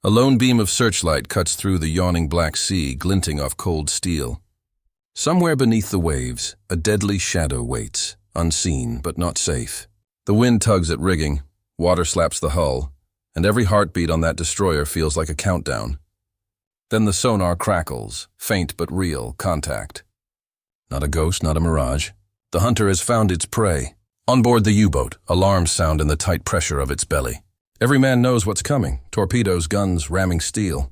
A lone beam of searchlight cuts through the yawning black sea, glinting off cold steel. Somewhere beneath the waves, a deadly shadow waits, unseen but not safe. The wind tugs at rigging, water slaps the hull, and every heartbeat on that destroyer feels like a countdown. Then the sonar crackles, faint but real, contact. Not a ghost, not a mirage. The hunter has found its prey. On board the U-boat, alarms sound in the tight pressure of its belly. Every man knows what's coming, torpedoes, guns, ramming steel.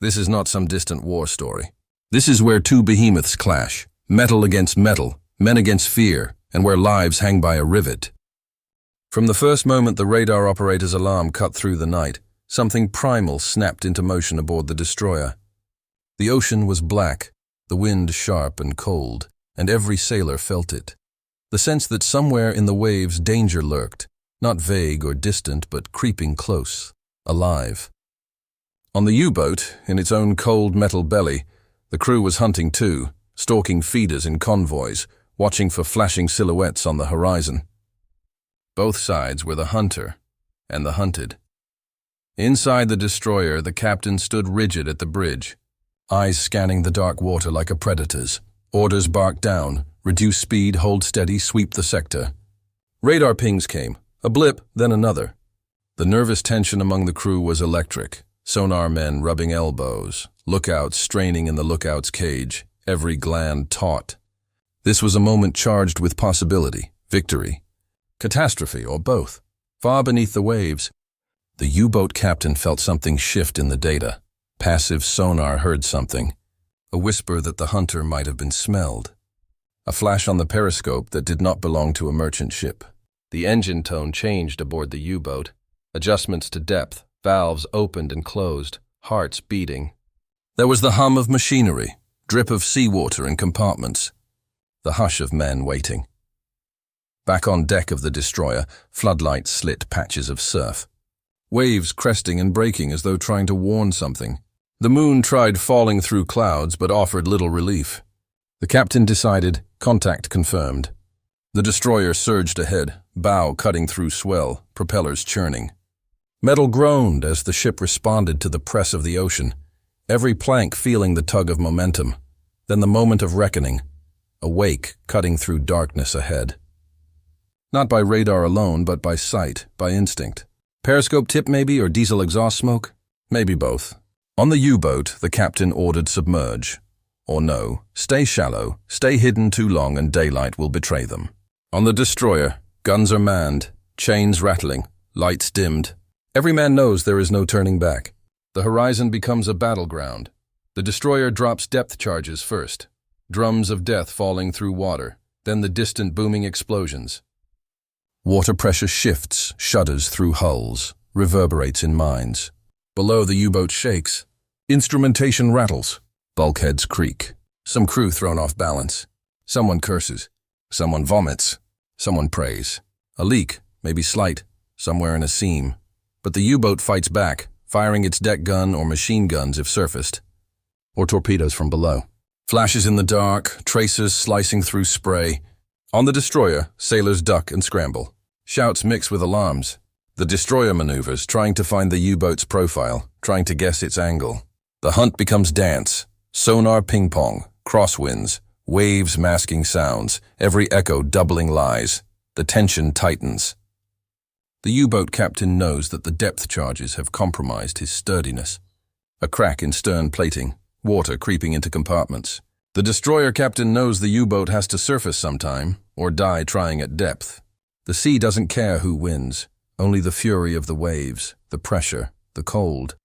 This is not some distant war story. This is where two behemoths clash, metal against metal, men against fear, and where lives hang by a rivet. From the first moment the radar operator's alarm cut through the night, something primal snapped into motion aboard the destroyer. The ocean was black, the wind sharp and cold, and every sailor felt it. The sense that somewhere in the waves danger lurked, not vague or distant, but creeping close, alive. On the U-boat, in its own cold metal belly, the crew was hunting too, stalking feeders in convoys, watching for flashing silhouettes on the horizon. Both sides were the hunter and the hunted. Inside the destroyer, the captain stood rigid at the bridge, eyes scanning the dark water like a predator's. Orders barked down, reduce speed, hold steady, sweep the sector. Radar pings came, a blip, then another. The nervous tension among the crew was electric, sonar men rubbing elbows, lookouts straining in the lookout's cage, every gland taut. This was a moment charged with possibility, victory, catastrophe, or both. Far beneath the waves, the U-boat captain felt something shift in the data. Passive sonar heard something, a whisper that the hunter might have been smelled. A flash on the periscope that did not belong to a merchant ship. The engine tone changed aboard the U-boat. Adjustments to depth, valves opened and closed, hearts beating. There was the hum of machinery, drip of seawater in compartments, the hush of men waiting. Back on deck of the destroyer, floodlights slit patches of surf. Waves cresting and breaking as though trying to warn something. The moon tried falling through clouds but offered little relief. The captain decided, contact confirmed. The destroyer surged ahead, bow cutting through swell, propellers churning. Metal groaned as the ship responded to the press of the ocean, every plank feeling the tug of momentum. Then the moment of reckoning, a wake cutting through darkness ahead. Not by radar alone, but by sight, by instinct. Periscope tip maybe, or diesel exhaust smoke? Maybe both. On the U-boat, the captain ordered submerge. Or no, stay shallow, stay hidden too long and daylight will betray them. On the destroyer, guns are manned, chains rattling, lights dimmed. Every man knows there is no turning back. The horizon becomes a battleground. The destroyer drops depth charges first, drums of death falling through water, then the distant booming explosions. Water pressure shifts, shudders through hulls, reverberates in minds. Below, the U-boat shakes. Instrumentation rattles. Bulkheads creak. Some crew thrown off balance. Someone curses. Someone vomits. Someone prays. A leak, maybe slight, somewhere in a seam. But the U-boat fights back, firing its deck gun or machine guns if surfaced. Or torpedoes from below. Flashes in the dark, tracers slicing through spray. On the destroyer, sailors duck and scramble. Shouts mix with alarms. The destroyer maneuvers, trying to find the U-boat's profile, trying to guess its angle. The hunt becomes dance. Sonar ping-pong, crosswinds, waves masking sounds, every echo doubling lies. The tension tightens. The U-boat captain knows that the depth charges have compromised his sturdiness. A crack in stern plating, water creeping into compartments. The destroyer captain knows the U-boat has to surface sometime, or die trying at depth. The sea doesn't care who wins, only the fury of the waves, the pressure, the cold.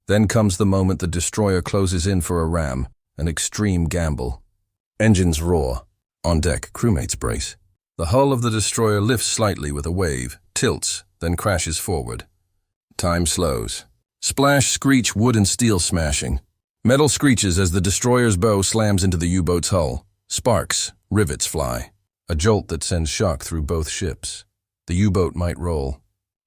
Then comes the moment the destroyer closes in for a ram, an extreme gamble. Engines roar. On deck, crewmates brace. The hull of the destroyer lifts slightly with a wave, tilts, then crashes forward. Time slows. Splash, screech, wood and steel smashing. Metal screeches as the destroyer's bow slams into the U-boat's hull. Sparks, rivets fly. A jolt that sends shock through both ships. The U-boat might roll.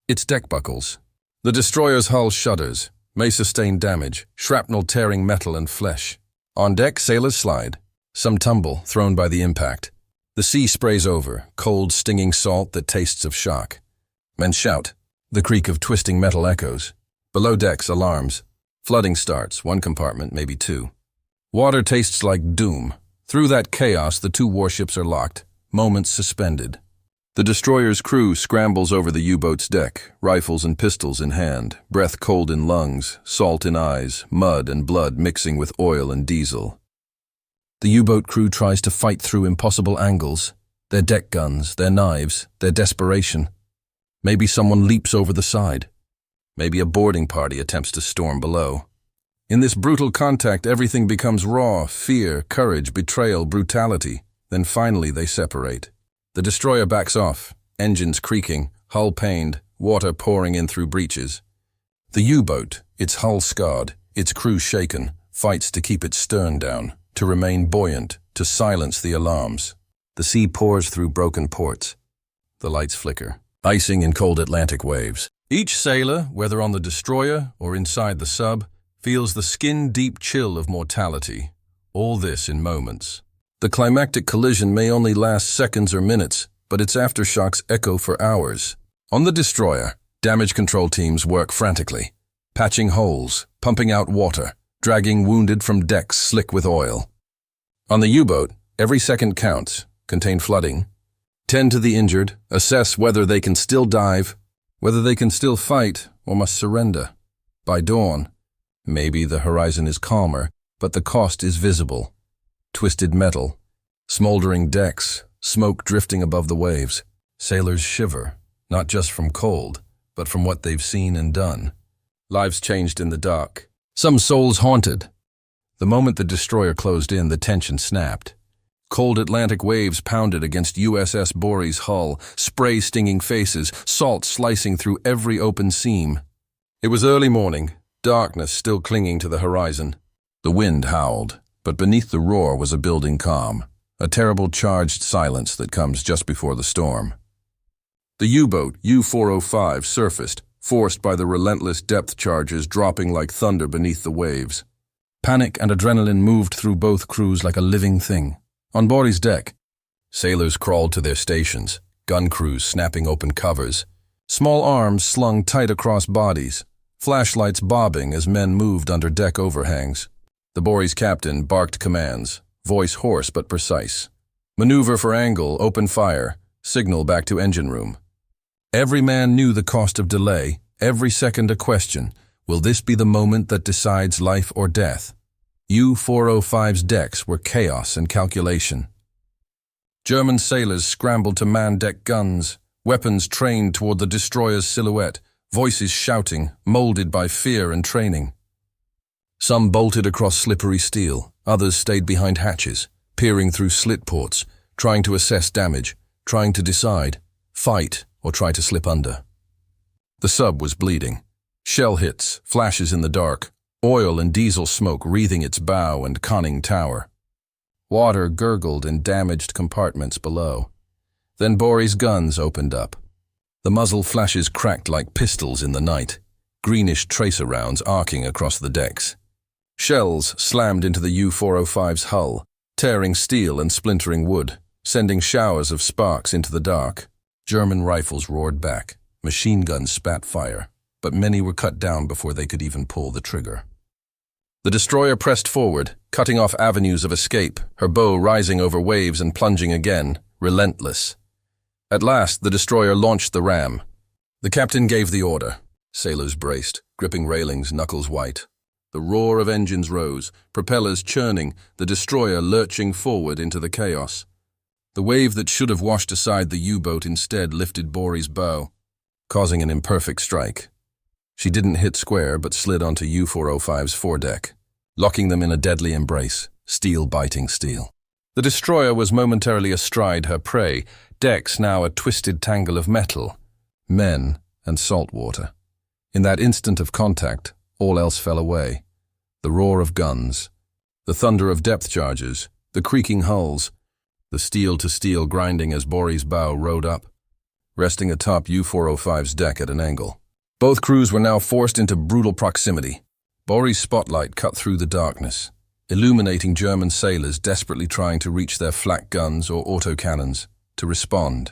Its deck buckles. The destroyer's hull shudders, may sustain damage, shrapnel tearing metal and flesh. On deck, sailors slide. Some tumble, thrown by the impact. The sea sprays over, cold, stinging salt that tastes of shock. Men shout. The creak of twisting metal echoes. Below decks, alarms. Flooding starts, one compartment, maybe two. Water tastes like doom. Through that chaos, the two warships are locked, moments suspended. The destroyer's crew scrambles over the U-boat's deck, rifles and pistols in hand, breath cold in lungs, salt in eyes, mud and blood mixing with oil and diesel. The U-boat crew tries to fight through impossible angles, their deck guns, their knives, their desperation. Maybe someone leaps over the side. Maybe a boarding party attempts to storm below. In this brutal contact, everything becomes raw, fear, courage, betrayal, brutality. Then finally they separate. The destroyer backs off, engines creaking, hull paned, water pouring in through breaches. The U-boat, its hull scarred, its crew shaken, fights to keep its stern down, to remain buoyant, to silence the alarms. The sea pours through broken ports. The lights flicker, icing in cold Atlantic waves. Each sailor, whether on the destroyer or inside the sub, feels the skin-deep chill of mortality. All this in moments. The climactic collision may only last seconds or minutes, but its aftershocks echo for hours. On the destroyer, damage control teams work frantically, patching holes, pumping out water, dragging wounded from decks slick with oil. On the U-boat, every second counts, contain flooding, tend to the injured, assess whether they can still dive, whether they can still fight or must surrender. By dawn, maybe the horizon is calmer, but the cost is visible. Twisted metal, smoldering decks, smoke drifting above the waves. Sailors shiver, not just from cold, but from what they've seen and done. Lives changed in the dark. Some souls haunted. The moment the destroyer closed in, the tension snapped. Cold Atlantic waves pounded against USS Boreas' hull, spray stinging faces, salt slicing through every open seam. It was early morning, darkness still clinging to the horizon. The wind howled, but beneath the roar was a building calm, a terrible charged silence that comes just before the storm. The U-boat, U-405, surfaced, forced by the relentless depth charges dropping like thunder beneath the waves. Panic and adrenaline moved through both crews like a living thing. On Boreas' deck, sailors crawled to their stations, gun crews snapping open covers, small arms slung tight across bodies, flashlights bobbing as men moved under deck overhangs. The Boreas' captain barked commands, voice hoarse but precise. Maneuver for angle, open fire, signal back to engine room. Every man knew the cost of delay, every second a question. Will this be the moment that decides life or death? U-405's decks were chaos and calculation. German sailors scrambled to man deck guns, weapons trained toward the destroyer's silhouette, voices shouting, molded by fear and training. Some bolted across slippery steel, others stayed behind hatches, peering through slit ports, trying to assess damage, trying to decide, fight or try to slip under. The sub was bleeding. Shell hits, flashes in the dark, oil and diesel smoke wreathing its bow and conning tower. Water gurgled in damaged compartments below. Then Boreas' guns opened up. The muzzle flashes cracked like pistols in the night, greenish tracer rounds arcing across the decks. Shells slammed into the U-405's hull, tearing steel and splintering wood, sending showers of sparks into the dark. German rifles roared back, machine guns spat fire, but many were cut down before they could even pull the trigger. The destroyer pressed forward, cutting off avenues of escape, her bow rising over waves and plunging again, relentless. At last, the destroyer launched the ram. The captain gave the order. Sailors braced, gripping railings, knuckles white. The roar of engines rose, propellers churning, the destroyer lurching forward into the chaos. The wave that should have washed aside the U-boat instead lifted Boreas' bow, causing an imperfect strike. She didn't hit square but slid onto U-405's foredeck, locking them in a deadly embrace, steel biting steel. The destroyer was momentarily astride her prey, decks now a twisted tangle of metal, men and salt water. In that instant of contact, all else fell away. The roar of guns, the thunder of depth charges, the creaking hulls, the steel-to-steel grinding as Boreas' bow rode up, resting atop U-405's deck at an angle. Both crews were now forced into brutal proximity. Boreas' spotlight cut through the darkness, illuminating German sailors desperately trying to reach their flak guns or autocannons, to respond.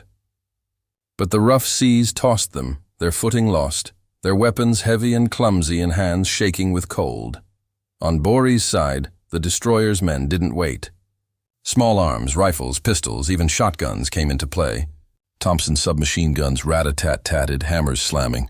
But the rough seas tossed them, their footing lost, their weapons heavy and clumsy and hands shaking with cold. On Bori's side, the destroyer's men didn't wait. Small arms, rifles, pistols, even shotguns came into play. Thompson submachine guns rat-a-tat-tatted, hammers slamming.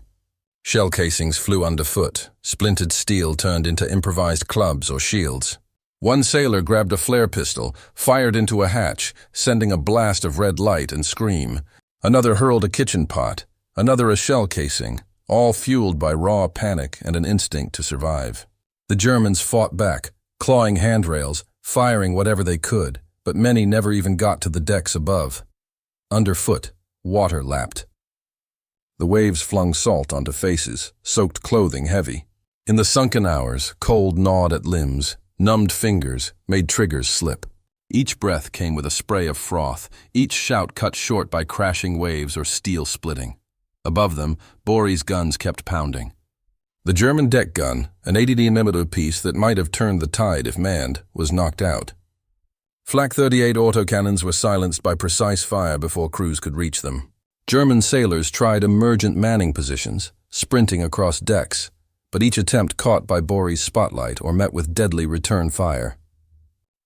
Shell casings flew underfoot, splintered steel turned into improvised clubs or shields. One sailor grabbed a flare pistol, fired into a hatch, sending a blast of red light and scream. Another hurled a kitchen pot, another a shell casing, all fueled by raw panic and an instinct to survive. The Germans fought back, clawing handrails, firing whatever they could, but many never even got to the decks above. Underfoot, water lapped. The waves flung salt onto faces, soaked clothing heavy. In the sunken hours, cold gnawed at limbs, numbed fingers, made triggers slip. Each breath came with a spray of froth, each shout cut short by crashing waves or steel splitting. Above them, Bori's guns kept pounding. The German deck gun, an 80mm piece that might have turned the tide if manned, was knocked out. Flak 38 autocannons were silenced by precise fire before crews could reach them. German sailors tried emergent manning positions, sprinting across decks, but each attempt caught by Bori's spotlight or met with deadly return fire.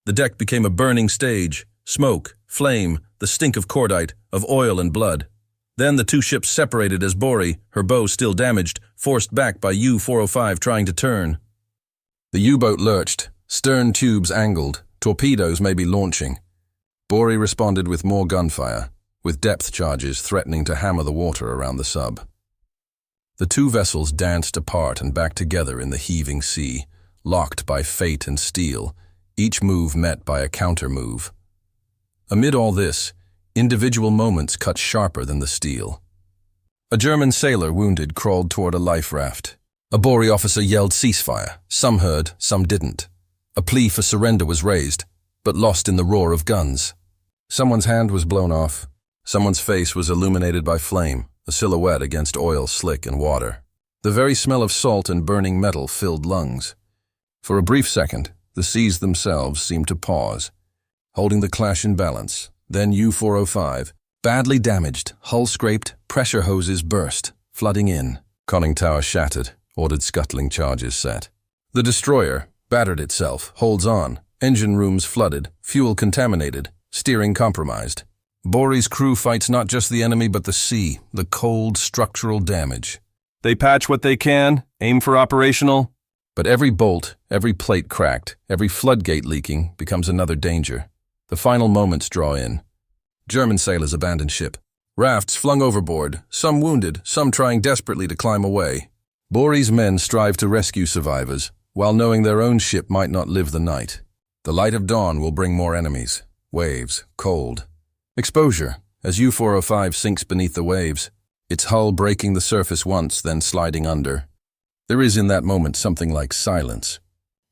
The deck became a burning stage, smoke, flame, the stink of cordite, of oil and blood. Then the two ships separated as Bori, her bow still damaged, forced back by U-405 trying to turn. The U-boat lurched, stern tubes angled, torpedoes may be launching. Bori responded with more gunfire, with depth charges threatening to hammer the water around the sub. The two vessels danced apart and back together in the heaving sea, locked by fate and steel, each move met by a counter-move. Amid all this, individual moments cut sharper than the steel. A German sailor wounded crawled toward a life raft. A Bori officer yelled ceasefire. Some heard, some didn't. A plea for surrender was raised, but lost in the roar of guns. Someone's hand was blown off. Someone's face was illuminated by flame, a silhouette against oil slick and water. The very smell of salt and burning metal filled lungs. For a brief second, the seas themselves seemed to pause, holding the clash in balance. Then U-405, badly damaged, hull scraped, pressure hoses burst, flooding in. Conning tower shattered, ordered scuttling charges set. The destroyer battered itself, holds on, engine rooms flooded, fuel contaminated, steering compromised. Bori's crew fights not just the enemy but the sea, the cold structural damage. They patch what they can, aim for operational. But every bolt, every plate cracked, every floodgate leaking becomes another danger. The final moments draw in. German sailors abandon ship. Rafts flung overboard, some wounded, some trying desperately to climb away. Bori's men strive to rescue survivors, while knowing their own ship might not live the night. The light of dawn will bring more enemies. Waves, cold. Exposure, as U-405 sinks beneath the waves, its hull breaking the surface once, then sliding under. There is in that moment something like silence.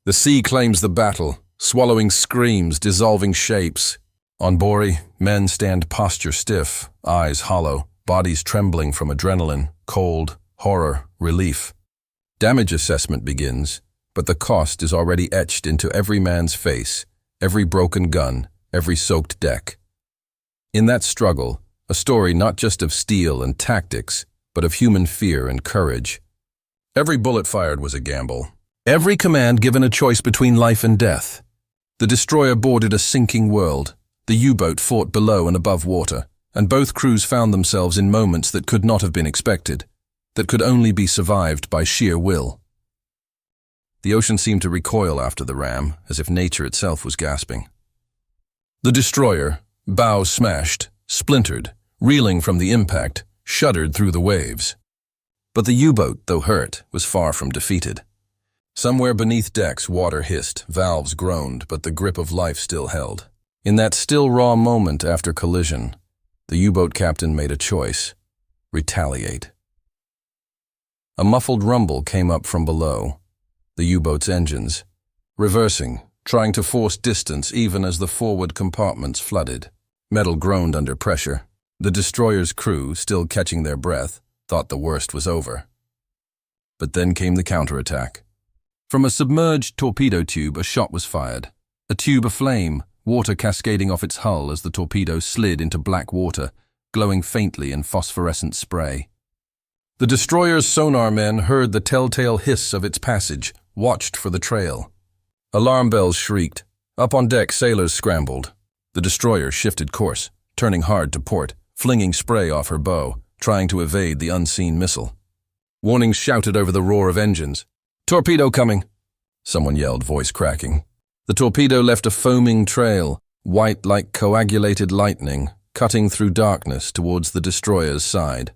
The sea claims the battle, swallowing screams, dissolving shapes. On Bori, men stand posture stiff, eyes hollow, bodies trembling from adrenaline, cold, horror, relief. Damage assessment begins, but the cost is already etched into every man's face, every broken gun, every soaked deck. In that struggle, a story not just of steel and tactics, but of human fear and courage. Every bullet fired was a gamble. Every command given a choice between life and death. The destroyer boarded a sinking world. The U-boat fought below and above water, and both crews found themselves in moments that could not have been expected, that could only be survived by sheer will. The ocean seemed to recoil after the ram, as if nature itself was gasping. The destroyer, bow smashed, splintered, reeling from the impact, shuddered through the waves. But the U-boat, though hurt, was far from defeated. Somewhere beneath decks, water hissed, valves groaned, but the grip of life still held. In that still raw moment after collision, the U-boat captain made a choice: retaliate. A muffled rumble came up from below, the U-boat's engines, reversing, trying to force distance even as the forward compartments flooded. Metal groaned under pressure. The destroyer's crew, still catching their breath, thought the worst was over. But then came the counterattack. From a submerged torpedo tube, a shot was fired. A tube aflame, water cascading off its hull as the torpedo slid into black water, glowing faintly in phosphorescent spray. The destroyer's sonar men heard the telltale hiss of its passage, watched for the trail. Alarm bells shrieked. Up on deck, sailors scrambled. The destroyer shifted course, turning hard to port, flinging spray off her bow, trying to evade the unseen missile. Warnings shouted over the roar of engines. "Torpedo coming!" Someone yelled, voice cracking. The torpedo left a foaming trail, white like coagulated lightning, cutting through darkness towards the destroyer's side.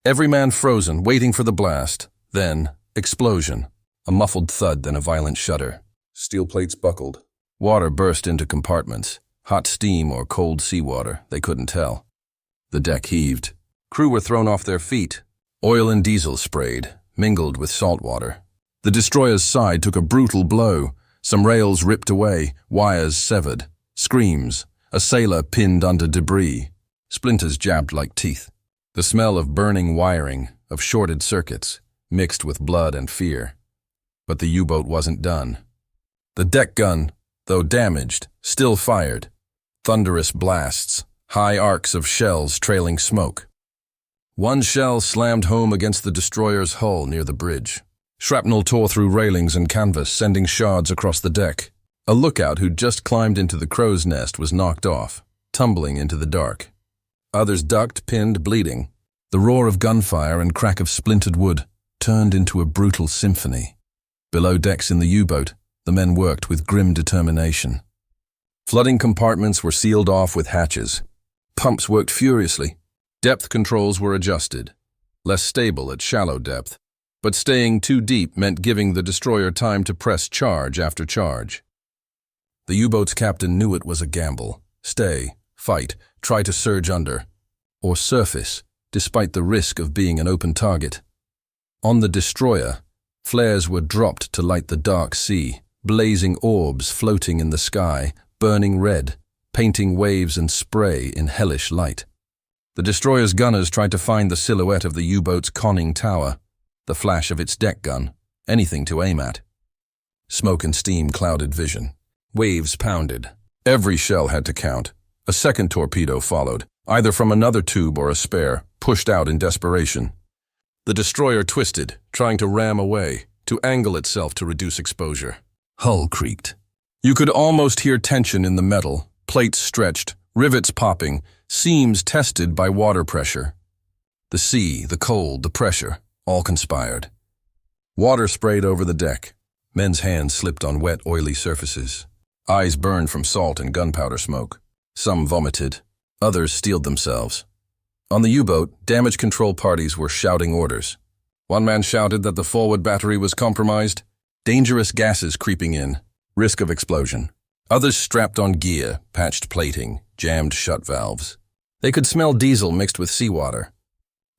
Every man frozen, waiting for the blast. Then, explosion. A muffled thud, then a violent shudder. Steel plates buckled. Water burst into compartments. Hot steam or cold seawater, they couldn't tell. The deck heaved. Crew were thrown off their feet. Oil and diesel sprayed, mingled with salt water. The destroyer's side took a brutal blow. Some rails ripped away, wires severed. Screams. A sailor pinned under debris. Splinters jabbed like teeth. The smell of burning wiring, of shorted circuits, mixed with blood and fear. But the U-boat wasn't done. The deck gun, though damaged, still fired. Thunderous blasts, high arcs of shells trailing smoke. One shell slammed home against the destroyer's hull near the bridge. Shrapnel tore through railings and canvas, sending shards across the deck. A lookout who'd just climbed into the crow's nest was knocked off, tumbling into the dark. Others ducked, pinned, bleeding. The roar of gunfire and crack of splintered wood turned into a brutal symphony. Below decks in the U-boat, the men worked with grim determination. Flooding compartments were sealed off with hatches. Pumps worked furiously. Depth controls were adjusted. Less stable at shallow depth, but staying too deep meant giving the destroyer time to press charge after charge. The U-boat's captain knew it was a gamble. Stay, fight, try to surge under, or surface, despite the risk of being an open target. On the destroyer, flares were dropped to light the dark sea, blazing orbs floating in the sky, burning red, painting waves and spray in hellish light. The destroyer's gunners tried to find the silhouette of the U-boat's conning tower, the flash of its deck gun, anything to aim at. Smoke and steam clouded vision. Waves pounded. Every shell had to count. A second torpedo followed, either from another tube or a spare, pushed out in desperation. The destroyer twisted, trying to ram away, to angle itself to reduce exposure. Hull creaked. You could almost hear tension in the metal, plates stretched, rivets popping, seams tested by water pressure. The sea, the cold, the pressure, all conspired. Water sprayed over the deck. Men's hands slipped on wet, oily surfaces. Eyes burned from salt and gunpowder smoke. Some vomited. Others steeled themselves. On the U-boat, damage control parties were shouting orders. One man shouted that the forward battery was compromised. Dangerous gases creeping in. Risk of explosion. Others strapped on gear, patched plating, jammed shut valves. They could smell diesel mixed with seawater.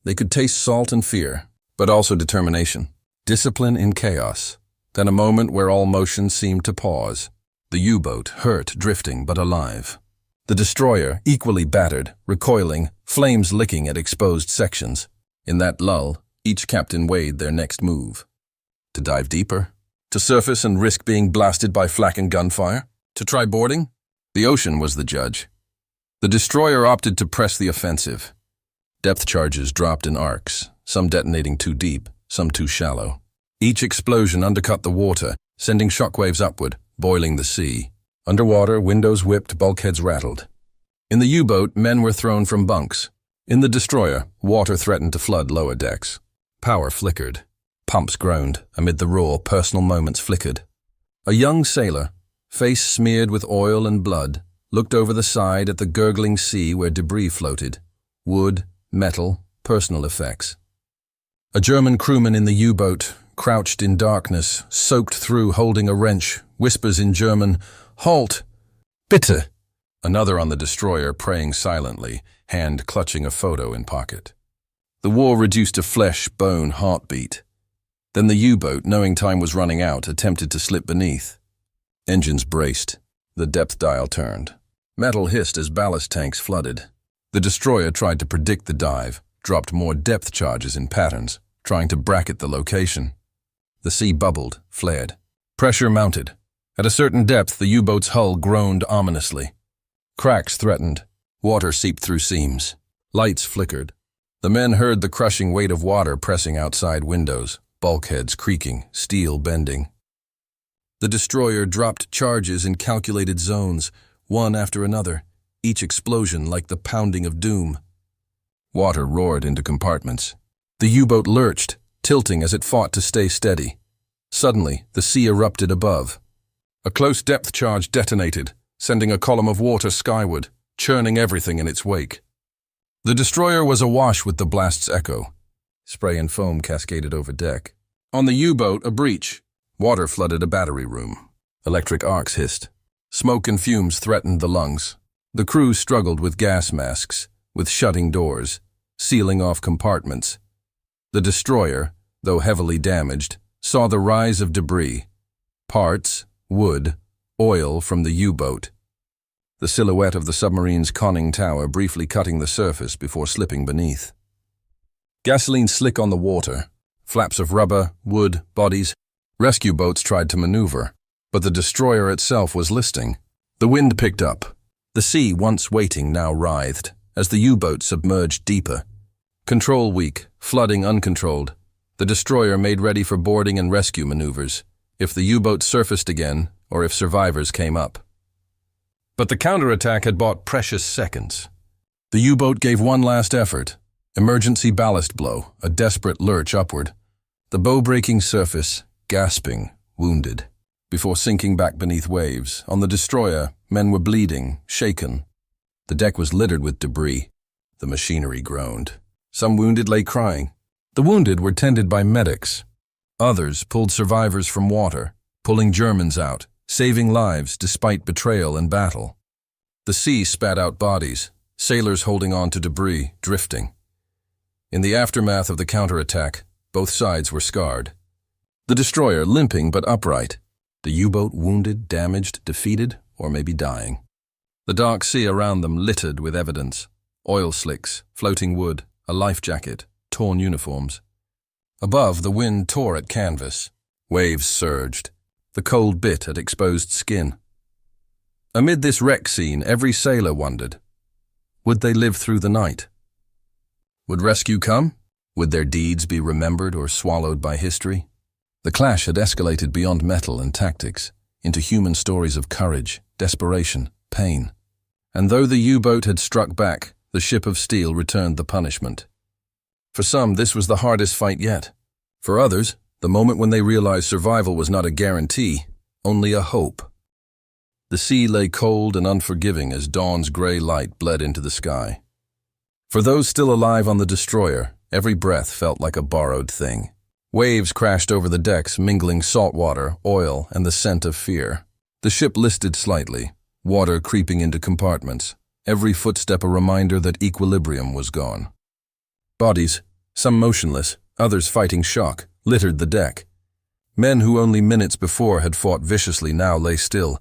They could taste salt and fear, but also determination. Discipline in chaos. Then a moment where all motion seemed to pause. The U-boat, hurt, drifting, but alive. The destroyer, equally battered, recoiling, flames licking at exposed sections. In that lull, each captain weighed their next move. To dive deeper? To surface and risk being blasted by flak and gunfire? To try boarding? The ocean was the judge. The destroyer opted to press the offensive. Depth charges dropped in arcs, some detonating too deep, some too shallow. Each explosion undercut the water, sending shockwaves upward, boiling the sea. Underwater, windows whipped, bulkheads rattled. In the U-boat, men were thrown from bunks. In the destroyer, water threatened to flood lower decks. Power flickered. Pumps groaned. Amid the roar, personal moments flickered. A young sailor, face smeared with oil and blood, looked over the side at the gurgling sea where debris floated. Wood, metal, personal effects. A German crewman in the U-boat, crouched in darkness, soaked through holding a wrench, whispers in German, "Halt! Bitte!" Another on the destroyer praying silently, hand clutching a photo in pocket. The war reduced to flesh-bone heartbeat. Then the U-boat, knowing time was running out, attempted to slip beneath. Engines braced. The depth dial turned. Metal hissed as ballast tanks flooded. The destroyer tried to predict the dive, dropped more depth charges in patterns, trying to bracket the location. The sea bubbled, flared. Pressure mounted. At a certain depth, the U-boat's hull groaned ominously. Cracks threatened. Water seeped through seams. Lights flickered. The men heard the crushing weight of water pressing outside windows, bulkheads creaking, steel bending. The destroyer dropped charges in calculated zones, one after another, each explosion like the pounding of doom. Water roared into compartments. The U-boat lurched, tilting as it fought to stay steady. Suddenly, the sea erupted above. A close depth charge detonated, sending a column of water skyward, churning everything in its wake. The destroyer was awash with the blast's echo. Spray and foam cascaded over deck. On the U-boat, a breach. Water flooded a battery room. Electric arcs hissed. Smoke and fumes threatened the lungs. The crew struggled with gas masks, with shutting doors, sealing off compartments. The destroyer, though heavily damaged, saw the rise of debris. Parts, wood, oil from the U-boat. The silhouette of the submarine's conning tower briefly cutting the surface before slipping beneath. Gasoline slick on the water. Flaps of rubber, wood, bodies. Rescue boats tried to maneuver, but the destroyer itself was listing. The wind picked up. The sea, once waiting, now writhed, as the U-boat submerged deeper. Control weak, flooding uncontrolled. The destroyer made ready for boarding and rescue maneuvers, if the U-boat surfaced again, or if survivors came up. But the counterattack had bought precious seconds. The U-boat gave one last effort. Emergency ballast blow, a desperate lurch upward. The bow-breaking surface, gasping, wounded. Before sinking back beneath waves, on the destroyer, men were bleeding, shaken. The deck was littered with debris. The machinery groaned. Some wounded lay crying. The wounded were tended by medics. Others pulled survivors from water, pulling Germans out, saving lives despite betrayal and battle. The sea spat out bodies, sailors holding on to debris, drifting. In the aftermath of the counterattack, both sides were scarred. The destroyer limping but upright. The U-boat wounded, damaged, defeated, or maybe dying. The dark sea around them littered with evidence. Oil slicks, floating wood, a life jacket, torn uniforms. Above, the wind tore at canvas. Waves surged. The cold bit at exposed skin. Amid this wreck scene, every sailor wondered, would they live through the night? Would rescue come? Would their deeds be remembered or swallowed by history? The clash had escalated beyond metal and tactics, into human stories of courage, desperation, pain. And though the U-boat had struck back, the ship of steel returned the punishment. For some, this was the hardest fight yet. For others, the moment when they realized survival was not a guarantee, only a hope. The sea lay cold and unforgiving as dawn's gray light bled into the sky. For those still alive on the destroyer, every breath felt like a borrowed thing. Waves crashed over the decks, mingling salt water, oil, and the scent of fear. The ship listed slightly, water creeping into compartments, every footstep a reminder that equilibrium was gone. Bodies, some motionless, others fighting shock, littered the deck. Men who only minutes before had fought viciously now lay still,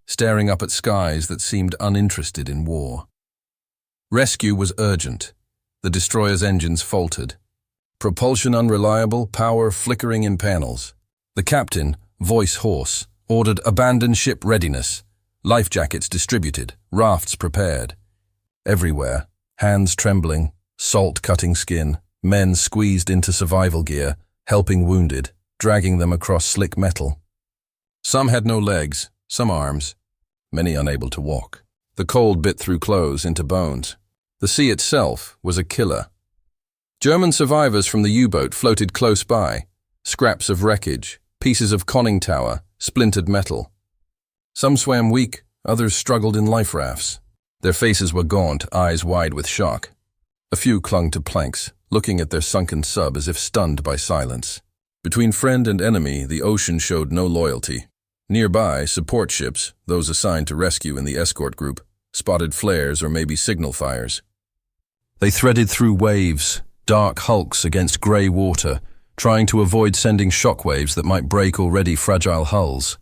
staring up at skies that seemed uninterested in war. Rescue was urgent. The destroyer's engines faltered. Propulsion unreliable, power flickering in panels. The captain, voice hoarse, ordered abandon ship readiness. Life jackets distributed, rafts prepared. Everywhere, hands trembling, salt cutting skin, men squeezed into survival gear, helping wounded, dragging them across slick metal. Some had no legs, some arms, many unable to walk. The cold bit through clothes into bones. The sea itself was a killer. German survivors from the U-boat floated close by, scraps of wreckage, pieces of conning tower, splintered metal. Some swam weak, others struggled in life rafts. Their faces were gaunt, eyes wide with shock. A few clung to planks, looking at their sunken sub as if stunned by silence. Between friend and enemy, the ocean showed no loyalty. Nearby, support ships, those assigned to rescue in the escort group, spotted flares or maybe signal fires. They threaded through waves, dark hulks against grey water, trying to avoid sending shockwaves that might break already fragile hulls.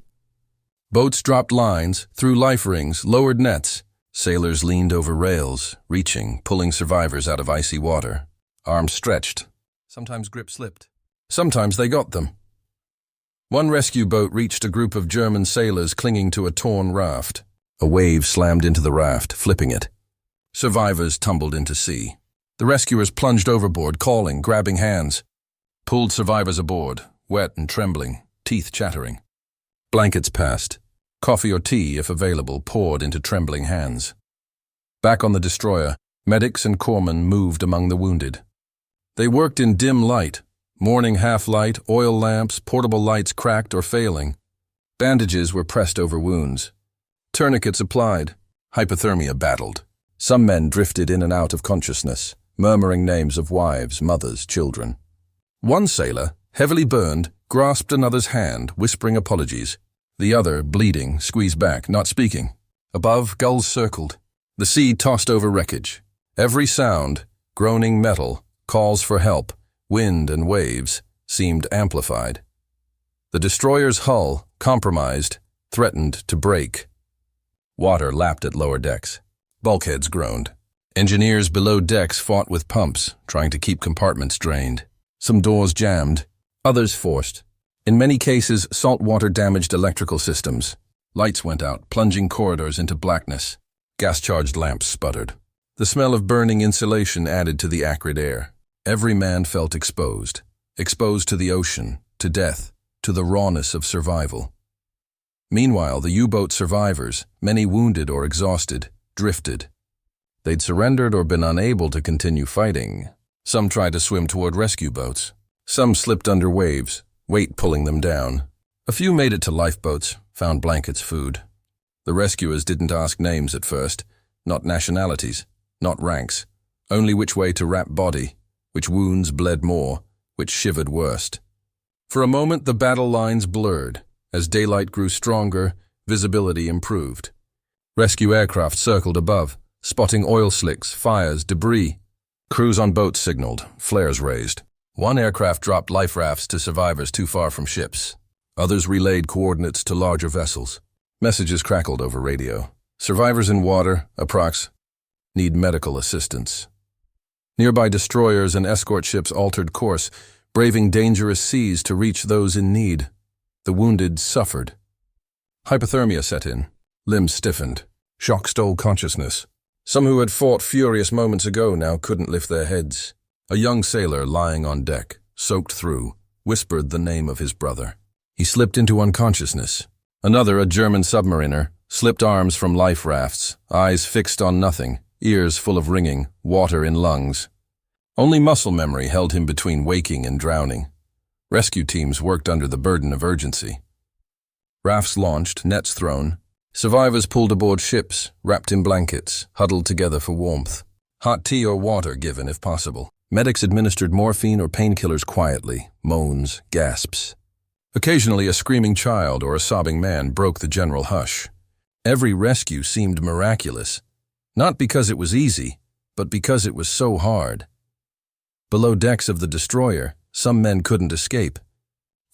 Boats dropped lines, threw life rings, lowered nets. Sailors leaned over rails, reaching, pulling survivors out of icy water. Arms stretched. Sometimes grip slipped. Sometimes they got them. One rescue boat reached a group of German sailors clinging to a torn raft. A wave slammed into the raft, flipping it. Survivors tumbled into sea. The rescuers plunged overboard, calling, grabbing hands. Pulled survivors aboard, wet and trembling, teeth chattering. Blankets passed. Coffee or tea, if available, poured into trembling hands. Back on the destroyer, medics and corpsmen moved among the wounded. They worked in dim light, morning half-light, oil lamps, portable lights cracked or failing. Bandages were pressed over wounds. Tourniquets applied. Hypothermia battled. Some men drifted in and out of consciousness, murmuring names of wives, mothers, children. One sailor, heavily burned, grasped another's hand, whispering apologies. The other, bleeding, squeezed back, not speaking. Above, gulls circled. The sea tossed over wreckage. Every sound, groaning metal, calls for help, wind and waves, seemed amplified. The destroyer's hull, compromised, threatened to break. Water lapped at lower decks. Bulkheads groaned. Engineers below decks fought with pumps, trying to keep compartments drained. Some doors jammed, others forced. In many cases, salt water damaged electrical systems. Lights went out, plunging corridors into blackness. Gas-charged lamps sputtered. The smell of burning insulation added to the acrid air. Every man felt exposed. Exposed to the ocean, to death, to the rawness of survival. Meanwhile, the U-boat survivors, many wounded or exhausted, drifted. They'd surrendered or been unable to continue fighting. Some tried to swim toward rescue boats. Some slipped under waves, weight pulling them down. A few made it to lifeboats, found blankets, food. The rescuers didn't ask names at first, not nationalities, not ranks, only which way to wrap body, which wounds bled more, which shivered worst. For a moment the battle lines blurred. As daylight grew stronger, visibility improved. Rescue aircraft circled above, spotting oil slicks, fires, debris. Crews on boats signaled, flares raised. One aircraft dropped life rafts to survivors too far from ships. Others relayed coordinates to larger vessels. Messages crackled over radio. Survivors in water, approx. Need medical assistance. Nearby destroyers and escort ships altered course, braving dangerous seas to reach those in need. The wounded suffered. Hypothermia set in. Limbs stiffened. Shock stole consciousness. Some who had fought furious moments ago now couldn't lift their heads. A young sailor lying on deck, soaked through, whispered the name of his brother. He slipped into unconsciousness. Another, a German submariner, slipped arms from life rafts, eyes fixed on nothing, ears full of ringing, water in lungs. Only muscle memory held him between waking and drowning. Rescue teams worked under the burden of urgency. Rafts launched, nets thrown. Survivors pulled aboard ships, wrapped in blankets, huddled together for warmth. Hot tea or water given if possible. Medics administered morphine or painkillers quietly, moans, gasps. Occasionally a screaming child or a sobbing man broke the general hush. Every rescue seemed miraculous, not because it was easy, but because it was so hard. Below decks of the destroyer, some men couldn't escape.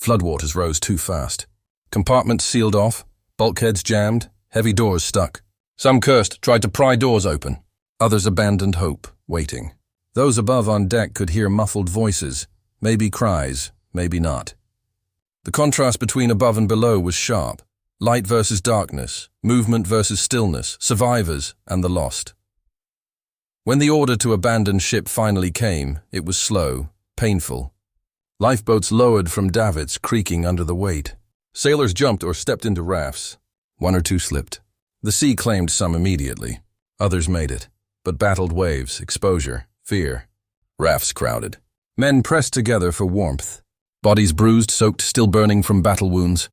Floodwaters rose too fast. Compartments sealed off, bulkheads jammed, heavy doors stuck. Some cursed, tried to pry doors open. Others abandoned hope, waiting. Those above on deck could hear muffled voices, maybe cries, maybe not. The contrast between above and below was sharp. Light versus darkness, movement versus stillness, survivors and the lost. When the order to abandon ship finally came, it was slow, painful. Lifeboats lowered from davits, creaking under the weight. Sailors jumped or stepped into rafts. One or two slipped. The sea claimed some immediately. Others made it, but battled waves, exposure, fear. Rafts crowded. Men pressed together for warmth. Bodies bruised, soaked, still burning from battle wounds.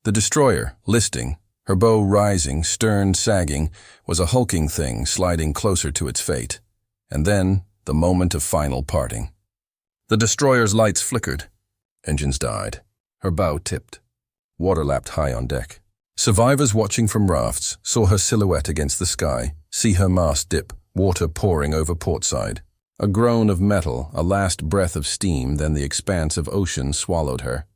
The destroyer, listing, her bow rising, stern sagging, was a hulking thing sliding closer to its fate. And then, the moment of final parting. The destroyer's lights flickered. Engines died. Her bow tipped. Water lapped high on deck. Survivors watching from rafts saw her silhouette against the sky, see her mast dip, water pouring over portside. A groan of metal, a last breath of steam, then the expanse of ocean swallowed her.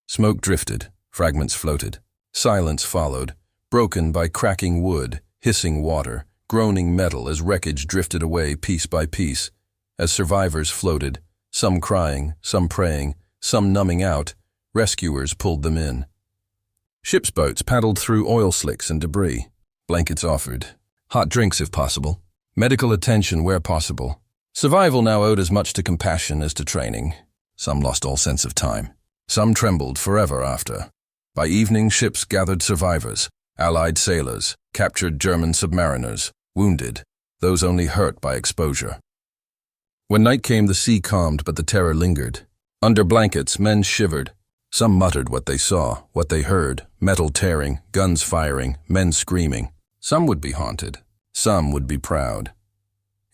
Smoke drifted, fragments floated. Silence followed, broken by cracking wood, hissing water, groaning metal as wreckage drifted away piece by piece. As survivors floated, some crying, some praying, some numbing out, rescuers pulled them in. Ship's boats paddled through oil slicks and debris. Blankets offered. Hot drinks if possible. Medical attention where possible. Survival now owed as much to compassion as to training. Some lost all sense of time. Some trembled forever after. By evening, ships gathered survivors, Allied sailors, captured German submariners, wounded, those only hurt by exposure. When night came, the sea calmed, but the terror lingered. Under blankets, men shivered. Some muttered what they saw, what they heard, metal tearing, guns firing, men screaming. Some would be haunted. Some would be proud.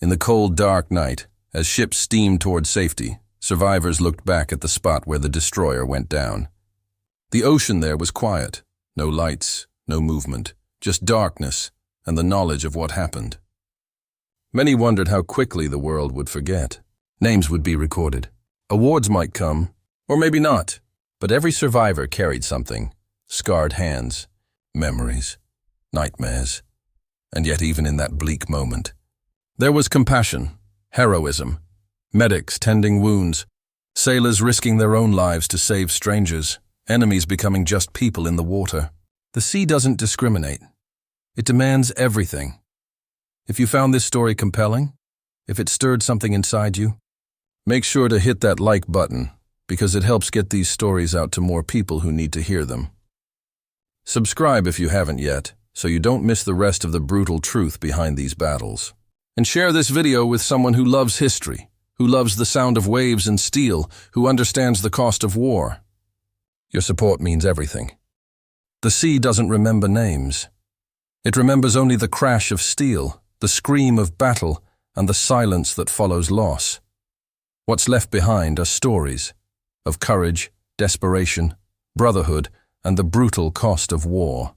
In the cold, dark night, as ships steamed toward safety, survivors looked back at the spot where the destroyer went down. The ocean there was quiet. No lights, no movement, just darkness and the knowledge of what happened. Many wondered how quickly the world would forget. Names would be recorded. Awards might come, or maybe not, but every survivor carried something. Scarred hands, memories, nightmares. And yet even in that bleak moment, there was compassion, heroism, medics tending wounds, sailors risking their own lives to save strangers, enemies becoming just people in the water. The sea doesn't discriminate. It demands everything. If you found this story compelling, if it stirred something inside you, make sure to hit that like button, because it helps get these stories out to more people who need to hear them. Subscribe if you haven't yet, so you don't miss the rest of the brutal truth behind these battles. And share this video with someone who loves history, who loves the sound of waves and steel, who understands the cost of war. Your support means everything. The sea doesn't remember names. It remembers only the crash of steel, the scream of battle, and the silence that follows loss. What's left behind are stories of courage, desperation, brotherhood, and the brutal cost of war.